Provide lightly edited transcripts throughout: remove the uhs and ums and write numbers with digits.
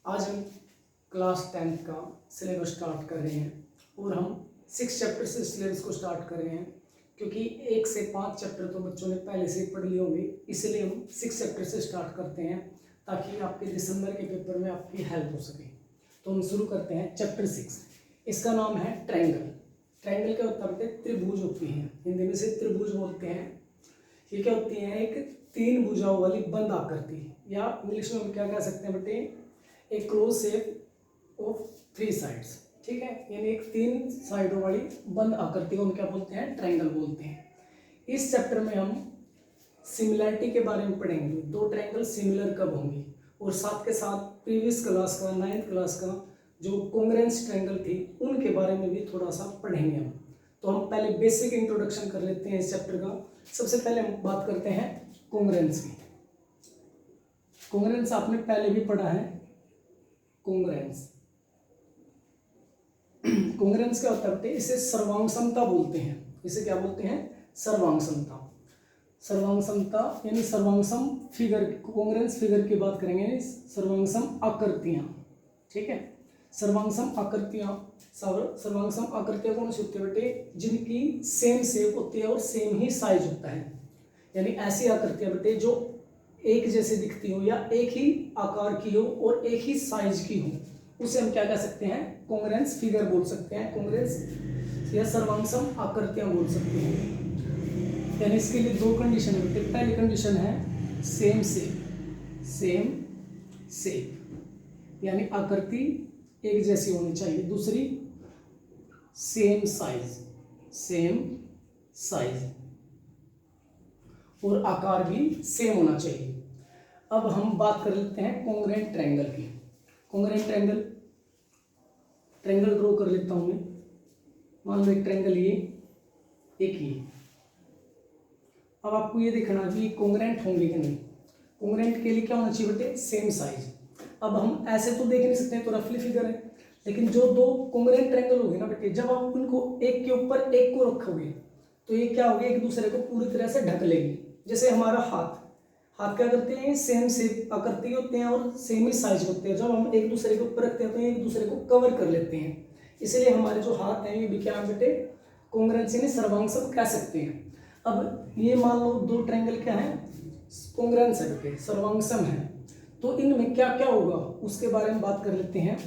आज हम class 10th का सिलेबस स्टार्ट कर रहे हैं और हम 6 चैप्टर से सिलेबस को स्टार्ट कर रहे हैं क्योंकि 1 से 5 चैप्टर तो बच्चों ने पहले से पढ़ लिए होंगे, इसलिए हम 6 चैप्टर से स्टार्ट करते हैं ताकि आपके दिसंबर के पेपर में आपकी हेल्प हो सके। तो हम शुरू करते हैं चैप्टर 6। इसका नाम है ट्रायंगल। ट्रायंगल क्या होता है बेटे? त्रिभुज होती हैं, हिंदी में से त्रिभुज बोलते हैं। ये क्या होती है? एक 3 भुजाओं वाली बंद आकृति, या इंग्लिश में हम क्या कह सकते हैं बेटे? एक क्लोज शेप ऑफ 3 साइड्स। ठीक है, यानी एक 3 साइडों वाली बंद आकृति को हम क्या बोलते हैं? ट्रायंगल बोलते हैं। इस चैप्टर में हम सिमिलरिटी के बारे में पढ़ेंगे, 2 ट्रायंगल सिमिलर कब होंगी, और साथ के साथ प्रीवियस क्लास का 9th क्लास का जो कॉन्ग्रुएंस ट्रायंगल थी उनके बारे में भी थोड़ा सा पढ़ेंगे हम। तो हम पहले बेसिक इंट्रोडक्शन कर लेते हैं इस चैप्टर का। सबसे पहले हम बात करते हैं कॉन्ग्रुएंस की। कॉन्ग्रुएंस आपने पहले भी पढ़ा है। कॉन्ग्रुएंस कॉन्ग्रुएंस क्या होता है? इसे सर्वांग समता बोलते हैं। इसे क्या बोलते हैं? सर्वांग समता। सर्वांग समता यानी सर्वांगसम फिगर, कॉन्ग्रुएंस फिगर की बात करेंगे, सर्वांगसम आकृतियां। ठीक है, सर्वांगसम आकृतियां। सर्वांगसम आकृतियां कौन सी होती है बेटे? जिनकी सेम शेप होती है और सेम ही साइज होता है, यानी ऐसी आकृतियां बेटे जो एक जैसे दिखती हो या एक ही आकार की हो और एक ही साइज की हो, उसे हम क्या कह सकते हैं? कॉन्ग्रुएंस फिगर बोल सकते हैं, कॉन्ग्रुएंस या सर्वांगसम आकृतियां बोल सकते हैं। यानी इसके लिए 2 कंडीशन है बेटे। पहली कंडीशन है सेम शेप। सेम शेप यानी आकृति एक जैसी होनी चाहिए। दूसरी सेम साइज। सेम साइज और आकार भी सेम होना चाहिए। अब हम बात कर लेते हैं कॉन्ग्रुएंट ट्रायंगल की। कॉन्ग्रुएंट ट्रायंगल, ट्रायंगल ड्रॉ कर लेता हूं मैं। मान लो एक ट्रायंगल ये, एक ये। अब आपको ये देखना है कि कॉन्ग्रुएंट होंगे कि नहीं। कॉन्ग्रुएंट के लिए क्या होना चाहिए बेटे? Same size. अब हम ऐसे तो देख नहीं सकते, तो रफली फिगर है, लेकिन जो 2 कॉन्ग्रुएंट ट्रायंगल होंगे ना बेटे, जब आप उनको एक के ऊपर एक को रखोगे तो ये क्या होगी? एक दूसरे को पूरी तरह से ढक लेगी। जैसे हमारा हाथ क्या करते हैं? सेम शेप आकृति होते हैं और सेम ही साइज होते हैं। जब हम एक दूसरे के ऊपर रखते हैं तो एक दूसरे को कवर कर लेते हैं, इसलिए हमारे जो हाथ हैं ये भी क्या बेटे? कॉन्ग्रुएंस यानी सर्वांगसम कह सकते हैं। अब ये मान लो 2 ट्रायंगल क्या है? कॉन्ग्रुएंस है बेटे, सर्वांगसम है। तो इनमें क्या क्या होगा उसके बारे में बात कर लेते हैं।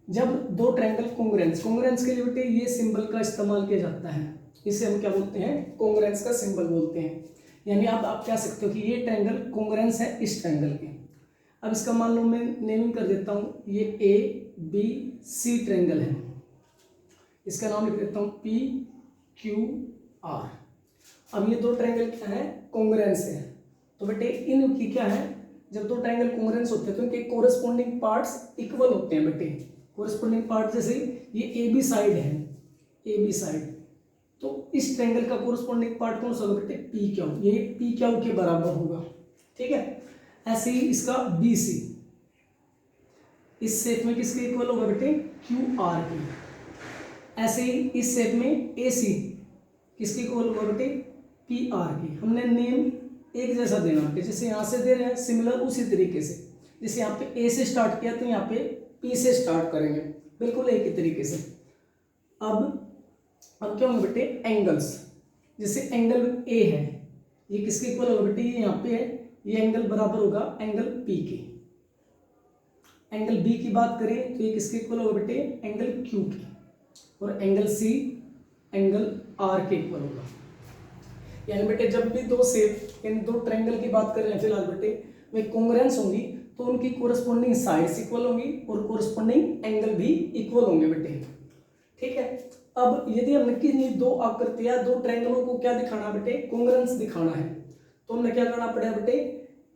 जब 2 ट्रायंगल कॉन्ग्रुएंस के लिए बेटे ये सिंबल का इस्तेमाल किया जाता है, इसे हम क्या बोलते हैं? कॉन्ग्रुएंस का सिंबल बोलते हैं। यानी आप कह सकते हो कि ये ट्रायंगल कॉन्ग्रुएंस है इस ट्रायंगल के। अब इसका मान लो मैं नेमिंग कर देता हूँ, ये ABC ट्रायंगल है, इसका नाम लिख देता हूँ PQR। अब ये 2 ट्रायंगल क्या है? कॉन्ग्रुएंस है। तो बेटे इनकी क्या है? जब 2 ट्रायंगल कॉन्ग्रुएंस होते हैं तो इनके कोरस्पॉन्डिंग पार्ट्स इक्वल होते हैं बेटे। कोरस्पॉन्डिंग पार्ट जैसे ये AB साइड है, AB साइड, तो इस ट्रायंगल का कोरस्पॉन्डिंग पार्ट कौन सा होगा बेटे? PQ। ये PQ के बराबर होगा। ठीक है, ऐसे ही इसका BC इस शेप में किसके इक्वल होगा बेटे? QR के। ऐसे ही इस शेप में AC किसके इक्वल होगा बेटे? PR की। हमने नेम एक जैसा देना है, जैसे यहाँ से दे रहे हैं सिमिलर, उसी तरीके से। जैसे यहाँ पे A से स्टार्ट किया तो यहाँ पे P से स्टार्ट करेंगे, बिल्कुल एक ही तरीके से। अब क्या होंगे बेटे? एंगल्स। जैसे एंगल A है, ये किसके इक्वल होगा बेटे? ये यहाँ पे है, ये एंगल बराबर होगा एंगल P के। एंगल B की बात करें तो ये किसके इक्वल होगा बेटे? एंगल Q के। और एंगल C एंगल R के इक्वल होगा। यानी बेटे जब भी 2 शेप, इन 2 ट्रायंगल की बात कर रहे हैं फिलहाल बेटे, वे कॉन्ग्रुएंस होंगी तो उनकी कोरस्पॉन्डिंग साइड्स इक्वल होंगी और कोरस्पॉन्डिंग एंगल भी इक्वल होंगे बेटे। ठीक है, अब यदि हमने किन्हीं 2 आकृतियां, 2 ट्रायंगलों को क्या दिखाना बेटे? कॉन्ग्रुएंस दिखाना है, तो हमने क्या करना पड़ेगा बेटे?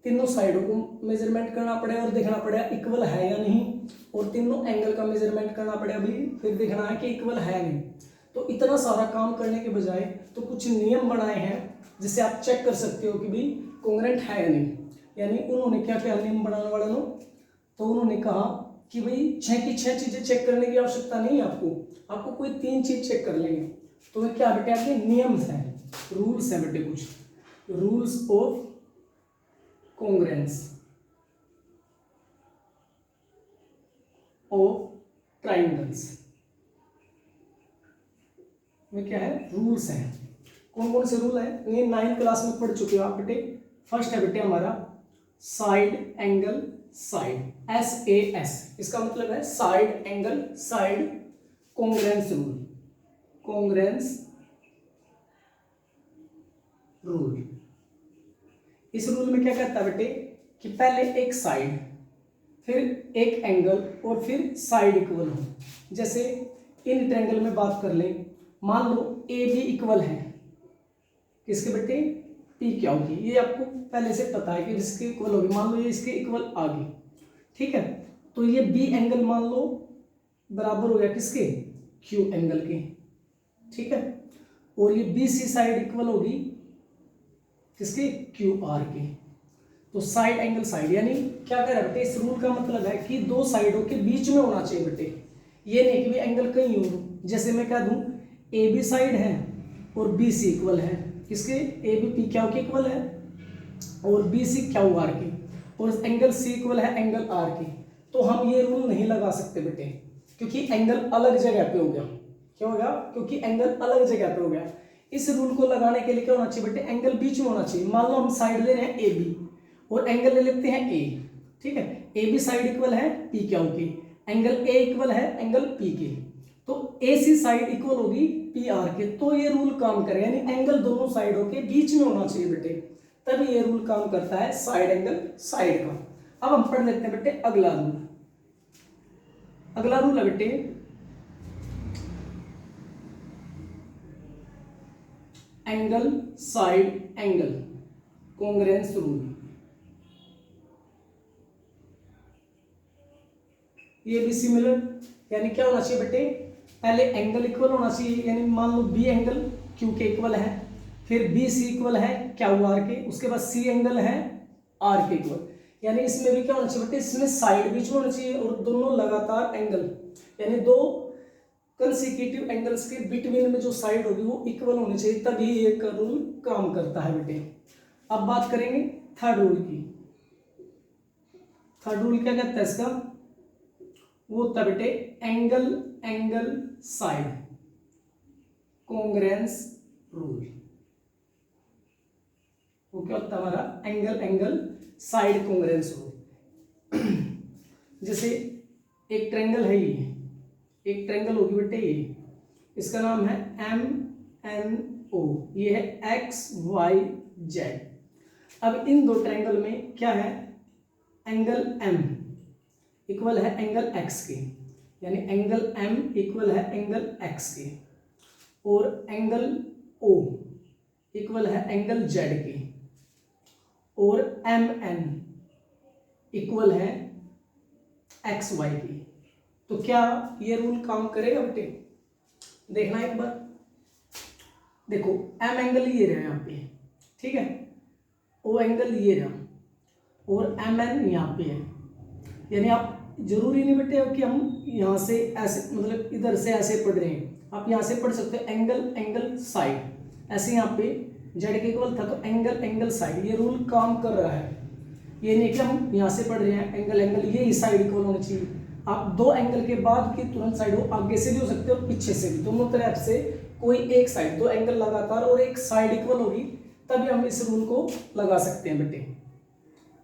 तीनों साइडों को मेजरमेंट करना पड़ेगा और देखना पड़ेगा इक्वल है या नहीं, और तीनों एंगल का मेजरमेंट करना पड़ेगा भी, फिर देखना है कि इक्वल है नहीं। तो इतना सारा काम करने के बजाय तो कुछ नियम बनाए हैं जिससे आप चेक कर सकते हो कि भाई कॉन्ग्रुएंट है या नहीं। यानी उन्होंने क्या क्या नियम बनाने वाले नो, तो उन्होंने कहा कि भाई 6 की 6 चीजें चेक करने की आवश्यकता नहीं है आपको कोई 3 चीज चेक कर लेंगे। तो वे क्या बेटे? आपके नियम्स हैं, रूल्स हैं बेटे, कुछ rules of congruence. Of triangles में क्या है, रूल्स हैं। कौन कौन से रूल है, ये 9th क्लास में पढ़ चुके हो आप बेटे। फर्स्ट है बेटे हमारा साइड एंगल साइड, SAS, इसका मतलब है side angle side congruence rule, congruence rule. इस रूल में क्या कहता है बेटे कि पहले एक साइड, फिर एक एंगल और फिर साइड इक्वल हो। जैसे इन ट्रायंगल में बात कर लें, मान लो AB इक्वल है किसके बेटे, PQ की। ये आपको पहले से पता है कि इसके इक्वल होगी, मान लो ये इसके इक्वल आ गई, ठीक है। तो ये B एंगल मान लो बराबर हो गया किसके, Q एंगल के, ठीक है। और ये BC साइड इक्वल होगी किसके, QR के। तो साइड एंगल साइड, यानी क्या कह रहा है बेटे, इस रूल का मतलब है कि दो साइडों के बीच में होना चाहिए बेटे, ये नहीं कि एंगल कहीं हो। जैसे मैं कह दूं AB साइड है और BC इक्वल है किसके, AB PQ के इक्वल है और BC QR के, और एंगल C इक्वल है एंगल R के। तो हम ये रूल नहीं लगा सकते बेटे, क्योंकि एंगल अलग जगह पे हो गया। क्या हो गया, क्योंकि एंगल अलग जगह पे हो गया। इस रूल को लगाने के लिए क्या होना चाहिए बेटे, एंगल बीच में होना चाहिए। मान लो हम साइड ले रहे हैं AB और एंगल ले लेते हैं A, ठीक है। AB साइड इक्वल है PQ के, एंगल A इक्वल है एंगल P के, तो AC साइड इक्वल होगी PR के। तो ये रूल काम करे, यानी एंगल दोनों साइडों के बीच में होना चाहिए बेटे, तभी ये रूल काम करता है साइड एंगल साइड का। अब हम पढ़ लेते हैं बेटे अगला रूल। अगला रूल है बेटे angle side angle congruence rule. ये भी सिमिलर, यानी क्या होना चाहिए बेटे, पहले एंगल इक्वल होना चाहिए, यानी मान लो B एंगल Q के इक्वल है, फिर BC इक्वल है QR के, उसके बाद C एंगल है R के इक्वल। यानी इसमें भी क्या होना चाहिए बेटे, इसमें साइड बीच में होना चाहिए और दोनों लगातार एंगल, यानी दो कंसेक्यूटिव एंगल्स के बिटवीन में जो साइड होगी वो इक्वल होनी चाहिए, तभी ये रूल काम करता है बेटे। अब बात करेंगे थर्ड रूल की। थर्ड रूल क्या कहता है इसका, वो होता है बेटे angle angle side congruence rule. वो क्या होता है हमारा angle angle side congruence rule. जैसे एक ट्रायंगल है, ये एक ट्रायंगल होगी बेटे, ये इसका नाम है MNO, ये है XYZ। अब इन दो ट्रायंगल में क्या है, एंगल M इक्वल है एंगल X के, यानी एंगल M इक्वल है एंगल X के, और एंगल O इक्वल है एंगल Z के, और MN इक्वल है XY की। तो क्या ये रूल काम करेगा बेटे, देखना एक बार। देखो M एंगल ये रहा यहाँ पे, ठीक है, O एंगल ये रहा और MN यहाँ पे है। यानी आप जरूरी नहीं बेटे कि हम यहाँ से ऐसे, मतलब इधर से ऐसे पढ़ रहे हैं, आप यहाँ से पढ़ सकते हैं एंगल एंगल साइड। ऐसे यहाँ पे जेड के इक्वल था तो एंगल एंगल साइड, ये रूल काम कर रहा है। ये नहीं कि हम यहाँ से पढ़ रहे हैं एंगल एंगल ये इस साइड इक्वल होनी चाहिए। आप दो एंगल के बाद की तुरंत साइड हो, आगे से भी हो सकते हो और पीछे से भी, दोनों तरफ से कोई एक साइड, दो एंगल लगातार और एक साइड इक्वल होगी, तभी हम इस रूल को लगा सकते हैं बेटे।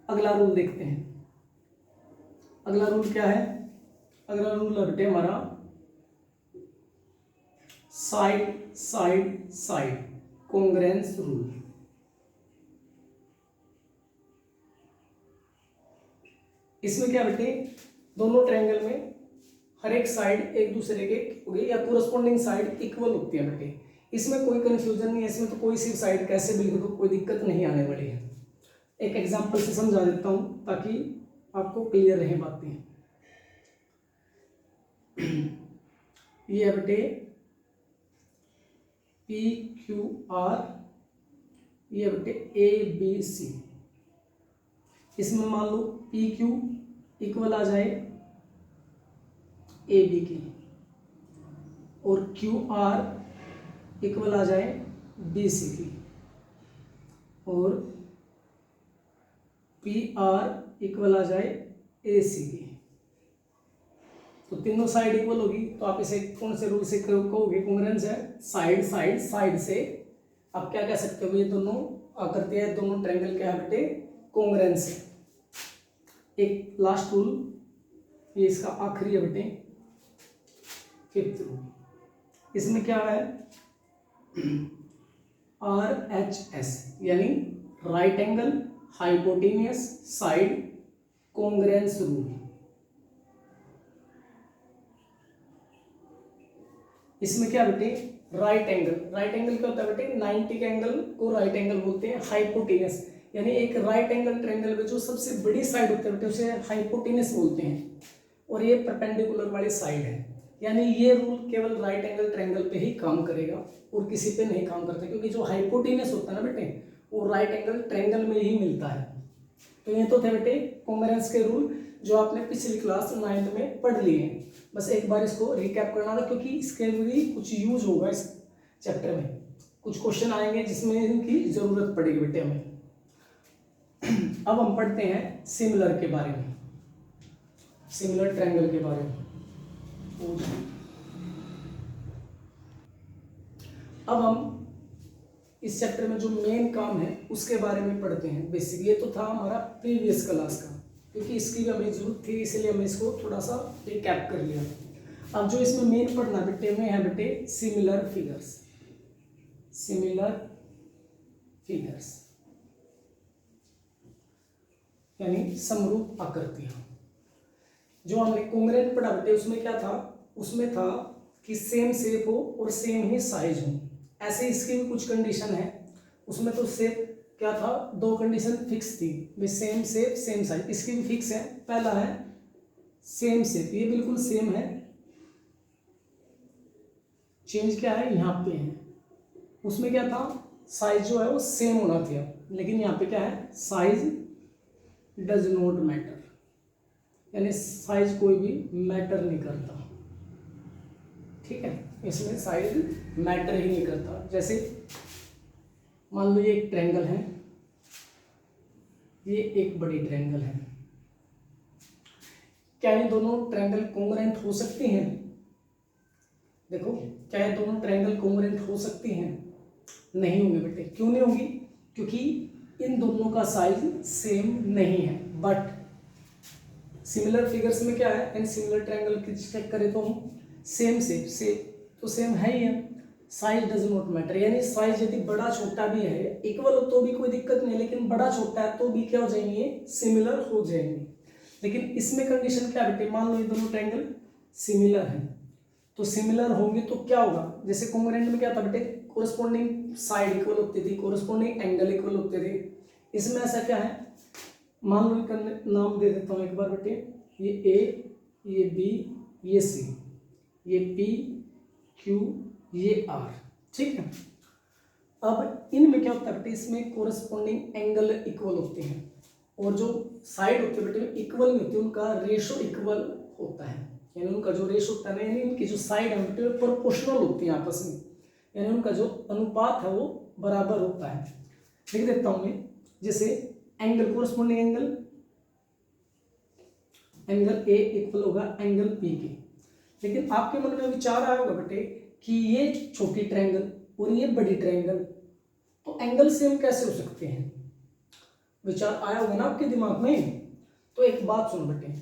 अगला रूल देखते हैं। अगला रूल क्या है, अगला रूल है बेटे हमारा side side side congruence rule. इसमें क्या बेटे, दोनों ट्रायंगल में हर एक साइड एक दूसरे के होगी या कोरस्पॉन्डिंग साइड इक्वल होती है बेटे। इसमें कोई कंफ्यूजन नहीं है, इसमें तो कोई सी साइड कैसे भी लिख दो कोई दिक्कत नहीं आने वाली है। एक एग्जांपल से समझा देता हूं ताकि आपको क्लियर रहे बातें। ये है बेटे PQR, ये बेटे ABC। इसमें मान लो PQ इक्वल आ जाए AB की और QR इक्वल आ जाए BC की, और PR इक्वल आ जाए AC की। तो तीनों साइड इक्वल होगी, तो आप इसे कौन से रूल से कहोगे? कॉन्ग्रुएंस है, साइड साइड साइड से आप क्या कह सकते हो? ये दोनों करते हैं, दोनों ट्रायंगल क्या है बेटे? कॉन्ग्रुएंस है। एक लास्ट रूल, ये इसका आखिरी है बेटे, फिफ्थ रूल। इसमें क्या है? RHS यानी right angle hypotenuse side congruence rule. इसमें क्या बेटे? राइट एंगल, राइट एंगल क्या होता है बेटे? 90 के एंगल को राइट एंगल बोलते हैं। हाइपोटेनियस यानी एक राइट एंगल ट्रायंगल में जो सबसे बड़ी साइड होती है बेटे उसे हाइपोटेनियस बोलते हैं, और ये परपेंडिकुलर वाली साइड है। यानी ये रूल केवल राइट एंगल ट्रायंगल पे ही काम करेगा और किसी पे नहीं काम करता, क्योंकि जो हाइपोटेनियस होता है ना बेटे वो राइट एंगल ट्रायंगल में ही मिलता है। तो ये तो थे बेटे कॉन्ग्रुएंस के रूल जो आपने पिछली क्लास 9th में पढ़ लिए हैं। बस एक बार इसको रिकैप करना था, क्योंकि इसके भी कुछ यूज होगा इस चैप्टर में, कुछ क्वेश्चन आएंगे जिसमें इनकी जरूरत पड़ेगी बेटे हमें। अब हम पढ़ते हैं सिमिलर के बारे में, सिमिलर ट्रायंगल के बारे में। अब हम इस चैप्टर में जो मेन काम है उसके बारे में पढ़ते हैं। बेसिक ये तो था हमारा प्रीवियस क्लास का, क्योंकि इसकी भी हमें जरूरत थी, इसलिए हमने इसको थोड़ा सा रिकैप कर लिया। अब जो इसमें मेन पढ़ना बेटे में है बेटे सिमिलर फिगर्स, सिमिलर फिगर्स यानी समरूप आकृतियां। जो हमने कॉन्ग्रुएंट पढ़ा बेटे उसमें क्या था? उसमें था कि सेम शेप हो और सेम ही साइज हो। ऐसे इसकी भी कुछ कंडीशन है, उसमें तो शेप क्या था? दो कंडीशन फिक्स थी, सेम शेप सेम साइज। इसकी भी फिक्स है। पहला है सेम शेप, ये बिल्कुल सेम है, चेंज क्या है? यहाँ पे है। उसमें क्या था? साइज जो है वो सेम होना था, लेकिन यहाँ पे क्या है? साइज डज नॉट मैटर, यानी साइज कोई भी मैटर नहीं करता। ठीक है, इसमें साइज मैटर ही नहीं करता। जैसे मान लो ये एक ट्रायंगल है, ये एक बड़ी ट्रायंगल है, क्या ये दोनों ट्रायंगल कॉन्ग्रुएंट हो सकती हैं? देखो, क्या ये दोनों ट्रायंगल कॉन्ग्रुएंट हो सकती हैं? नहीं होंगे बेटे। क्यों नहीं होंगी? क्योंकि इन दोनों का साइज सेम नहीं है। बट सिमिलर फिगर्स में क्या है? इन सिमिलर ट्रायंगल की चेक करें तो हम सेम शेप तो सेम है ही है, साइज डज नॉट मैटर, यानी साइज यदि बड़ा छोटा भी है, इक्वल हो तो भी कोई दिक्कत नहीं, लेकिन बड़ा छोटा है तो भी क्या हो जाएंगे? सिमिलर हो जाएंगे। लेकिन इसमें कंडीशन क्या बेटे? मान लो ये दोनों ट्रायंगल सिमिलर है, तो सिमिलर होंगे तो क्या होगा? जैसे कॉन्ग्रुएंट में क्या था बेटे? कोरस्पॉन्डिंग साइड इक्वल होती थी, कोरस्पॉन्डिंग एंगल इक्वल होते थे। इसमें ऐसा क्या है? मान लो इनका नाम दे देता हूँ एक बार बेटे, ये ए, ये बी, ये सी, ये पी, क्यू, ये आर। ठीक है, अब इनमें क्या होता है बेटे? इसमें कोरस्पॉन्डिंग एंगल इक्वल होते हैं, और जो साइड होते हैं बेटे इक्वल नहीं होती, उनका रेशो इक्वल होता है। यानी उनका जो रेशो होता है ना, यानी उनकी जो साइड है बेटे प्रोपोर्शनल होती है आपस में, यानी उनका जो अनुपात है वो बराबर होता है। लिख देता हूं मैं, जैसे angle corresponding angle A equal होगा एंगल पी के। लेकिन आपके मन में विचार आया होगा बेटे कि ये छोटी ट्रायंगल और ये बड़ी ट्रायंगल, तो एंगल सेम कैसे हो सकते हैं? विचार आया होगा ना आपके दिमाग में। तो एक बात सुनो बेटे,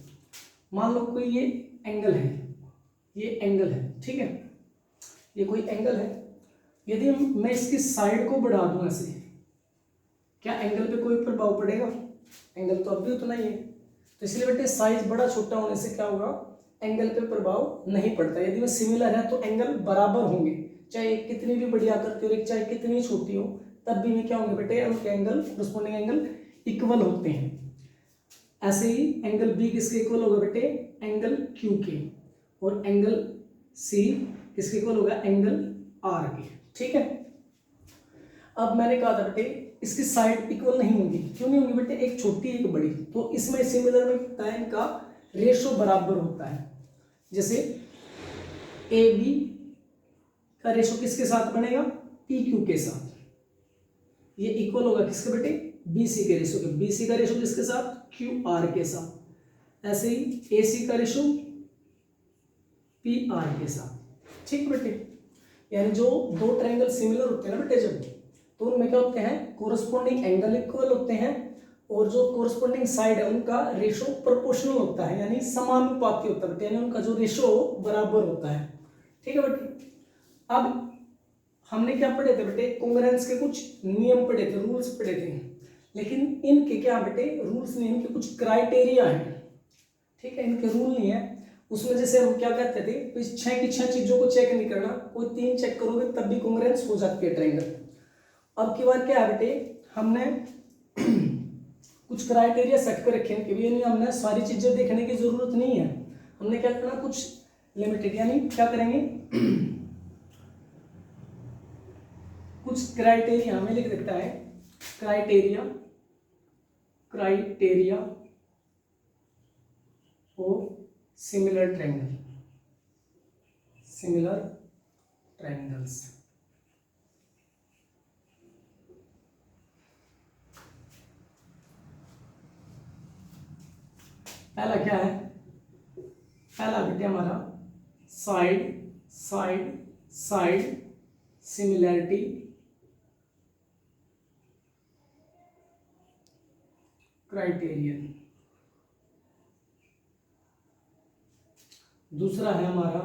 मान लो कोई ये एंगल है, ये एंगल है, ठीक है, ये कोई एंगल है। यदि मैं इसकी साइड को बढ़ा दूं ऐसे, क्या एंगल पे कोई प्रभाव पड़ेगा? एंगल तो अब भी उतना ही है। तो इसलिए बेटे साइज बड़ा छोटा होने से क्या होगा? एंगल पे प्रभाव नहीं पड़ता। यदि वो सिमिलर है तो एंगल बराबर होंगे, चाहे कितनी भी बड़ी आकृति हो, चाहे कितनी छोटी हो, तब भी में क्या होंगे बेटे? उनके एंगल कोरस्पॉन्डिंग एंगल इक्वल होते हैं। ऐसे ही एंगल बी किसके इक्वल होगा बेटे? एंगल क्यू के, और एंगल सी किसके इक्वल होगा? एंगल आर के। ठीक है, अब मैंने कहा था बेटे इसकी साइड इक्वल नहीं होंगी। क्यों नहीं होंगी बेटे? एक छोटी एक बड़ी, तो इसमें सिमिलर में कितना है? इनका रेशो बराबर होता है। जैसे ए बी का रेशो किसके साथ बनेगा? पी क्यू के साथ। ये इक्वल होगा किसके बेटे? बी सी के रेशो के। बी सी का रेशो किसके साथ? क्यू आर के साथ। ऐसे ही ए सी का रेशो पी आर के साथ। ठीक बेटे, यानी जो दो ट्रायंगल सिमिलर होते हैं ना बेटे जब, तो उनमें क्या होते हैं, कोरस्पॉन्डिंग एंगल इक्वल होते हैं और जो कोरस्पॉन्डिंग साइड है उनका रेशो प्रोपोर्शनल होता है, यानी समानुपाती होता है बेटे, यानी उनका जो रेशो बराबर होता है। ठीक है बेटे, अब हमने क्या पढ़े थे बेटे, कॉन्ग्रुएंस के कुछ नियम पढ़े थे, रूल्स पढ़े थे, लेकिन इनके क्या बेटे रूल्स नहीं, इनके कुछ क्राइटेरिया हैं। ठीक है, इनके रूल नहीं है। उसमें जैसे हम क्या कहते थे, छह की छह चीजों को चेक नहीं करना, कोई तीन चेक करोगे तब भी कॉन्ग्रुएंस हो जाती है ट्रायंगल। अब की बार क्या है बेटे, हमने कुछ क्राइटेरिया सेट कर रखे हैं कि नहीं, हमने सारी चीजें देखने की जरूरत नहीं है, हमने क्या करना, कुछ लिमिटेड, यानी क्या करेंगे कुछ क्राइटेरिया हमें लिख देता है, क्राइटेरिया ऑफ सिमिलर ट्रायंगल्स। पहला क्या है, पहला बेटे हमारा साइड सिमिलैरिटी क्राइटेरियन। दूसरा है हमारा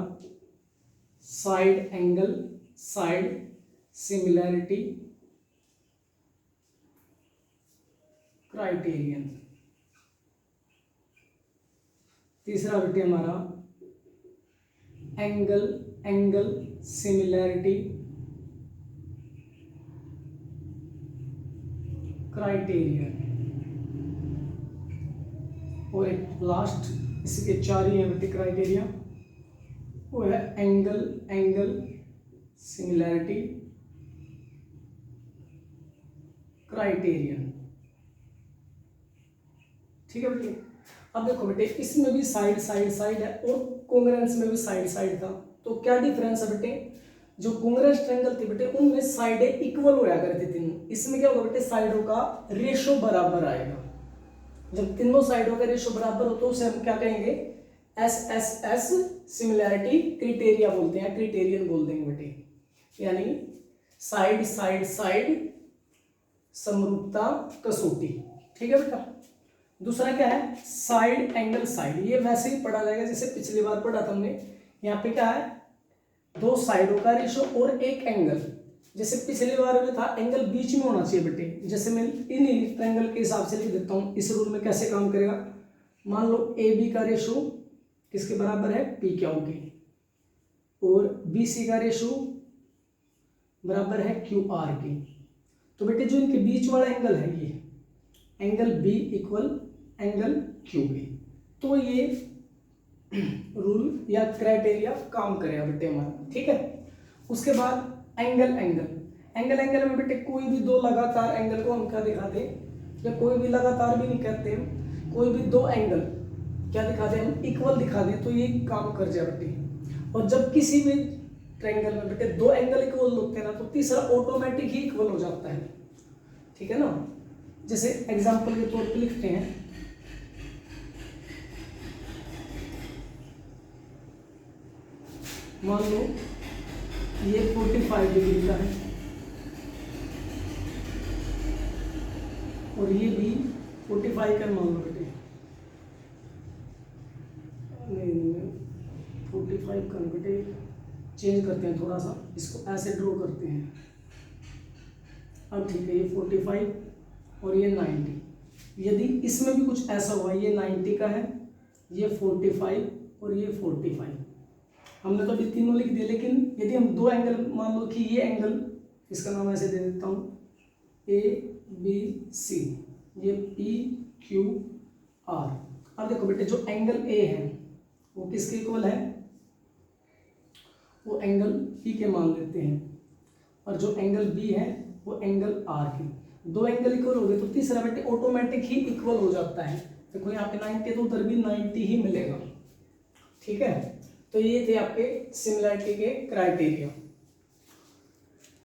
साइड सिमिलैरिटी क्राइटेरियन। तीसरा बेटे हमारा एंगल सिमिलैरिटी क्राइटेरियन। और एक लास्ट, इसके चार ही है बेटे क्राइटेरिया, वो है एंगल सिमिलैरिटी क्राइटेरियन। ठीक है बेटे, अब देखो बेटे, इसमें भी साइड है और कॉन्ग्रुएंस में भी साइड था, तो क्या डिफरेंस है बेटे, जो कॉन्ग्रुएंस ट्रायंगल थे बेटे उनमें साइडें इक्वल होया करती थी, इसमें क्या होगा बेटे, साइडों का रेशो बराबर आएगा। जब तीनों साइडों का रेशो बराबर हो तो उसे हम क्या कहेंगे, एस सिमिलैरिटी क्राइटेरिया बोलते हैं, क्राइटेरियन बोल देंगे बेटे, यानी साइड समरूपता कसौटी। ठीक है बेटा, दूसरा क्या है, एंगल साइड, ये वैसे ही पढ़ा जाएगा जैसे पिछली बार पढ़ा था हमने। यहाँ पे क्या है, दो साइडों का रेशो और एक एंगल, जैसे पिछली बार में था एंगल बीच में होना चाहिए बेटे, जैसे मैं इन ट्रायंगल के हिसाब से लिख देता हूँ। इस रूल में कैसे काम करेगा, मान लो ए बी का रेशो किसके बराबर है, पी क्यू के, और बी सी का रेशो बराबर है क्यू आर के। तो बेटे जो इनके बीच वाला एंगल है, ये angle B equal angle Q K, तो ये रूल या क्राइटेरिया काम करेगा बेटे हमारा। ठीक है, उसके बाद एंगल में बेटे कोई भी दो लगातार एंगल को हम क्या दिखाते हैं, या कोई भी लगातार भी नहीं कहते हम, कोई भी दो एंगल क्या दिखाते हैं हम, इक्वल दिखा दें तो ये काम कर जाए बेटे। और जब किसी भी ट्रायंगल में बेटे दो एंगल इक्वल होते हैं ना, तो तीसरा ऑटोमेटिक ही इक्वल हो जाता है। ठीक है ना, जैसे एग्जांपल के तौर पे लिखते हैं, मान लो ये 45 डिग्री का है और ये भी 45 का मान लो बेटे, नहीं 45 का बेटे, चेंज करते हैं थोड़ा सा, इसको ऐसे ड्रॉ करते हैं। अब ठीक है, ये 45 और ये 90, यदि इसमें भी कुछ ऐसा हुआ, ये 90 का है, ये 45 और ये 45, हमने तो अभी तीनों लिख दिए, लेकिन यदि हम दो एंगल, मान लो कि ये एंगल, इसका नाम ऐसे दे देता हूँ ए बी सी, ये पी क्यू आर। अब देखो बेटे, जो एंगल ए है वो किसके इक्वल है, वो एंगल पी के मान लेते हैं, और जो एंगल बी है वो एंगल आर के। दो एंगल इक्वल हो गए तो तीसरा बेटे ऑटोमेटिक ही इक्वल हो जाता है। देखो यहाँ पे 90 तो उधर भी 90 ही मिलेगा। ठीक है, तो ये थे आपके सिमिलरिटी के क्राइटेरिया।